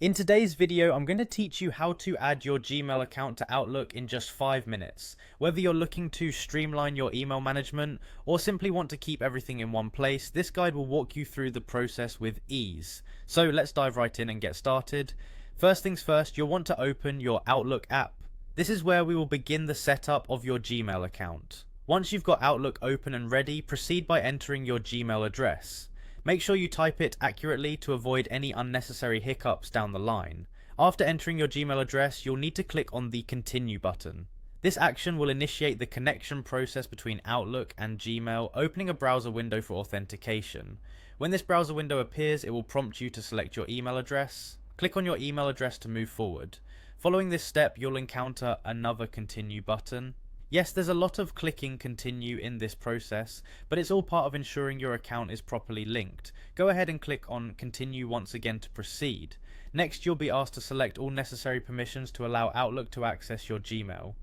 In today's video, I'm going to teach you how to add your Gmail account to Outlook in just 5 minutes. Whether you're looking to streamline your email management or simply want to keep everything in one place, this guide will walk you through the process with ease. So let's dive right in and get started. First things first, you'll want to open your Outlook app. This is where we will begin the setup of your Gmail account. Once you've got Outlook open and ready, proceed by entering your Gmail address. Make sure you type it accurately to avoid any unnecessary hiccups down the line. After entering your Gmail address, you'll need to click on the Continue button. This action will initiate the connection process between Outlook and Gmail, opening a browser window for authentication. When this browser window appears, it will prompt you to select your email address. Click on your email address to move forward. Following this step, you'll encounter another Continue button. Yes, there's a lot of clicking continue in this process, but it's all part of ensuring your account is properly linked. Go ahead and click on continue once again to proceed. Next, you'll be asked to select all necessary permissions to allow Outlook to access your Gmail.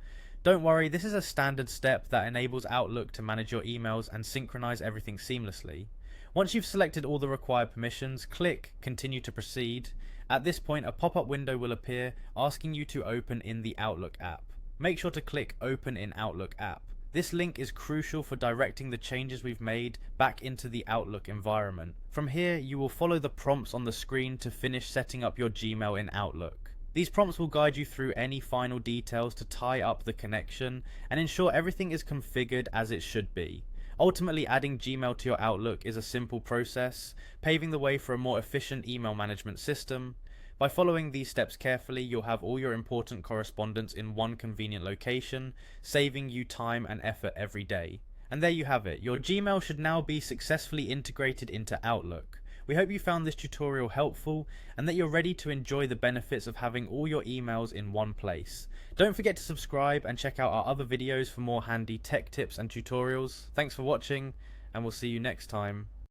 Don't worry, this is a standard step that enables Outlook to manage your emails and synchronize everything seamlessly. Once you've selected all the required permissions, click continue to proceed. At this point, a pop-up window will appear asking you to open in the Outlook app. Make sure to click Open in Outlook app. This link is crucial for directing the changes we've made back into the Outlook environment. From here, you will follow the prompts on the screen to finish setting up your Gmail in Outlook. These prompts will guide you through any final details to tie up the connection and ensure everything is configured as it should be. Ultimately, adding Gmail to your Outlook is a simple process, paving the way for a more efficient email management system. By following these steps carefully, you'll have all your important correspondence in one convenient location, saving you time and effort every day. And there you have it, your Gmail should now be successfully integrated into Outlook. We hope you found this tutorial helpful and that you're ready to enjoy the benefits of having all your emails in one place. Don't forget to subscribe and check out our other videos for more handy tech tips and tutorials. Thanks for watching, and we'll see you next time.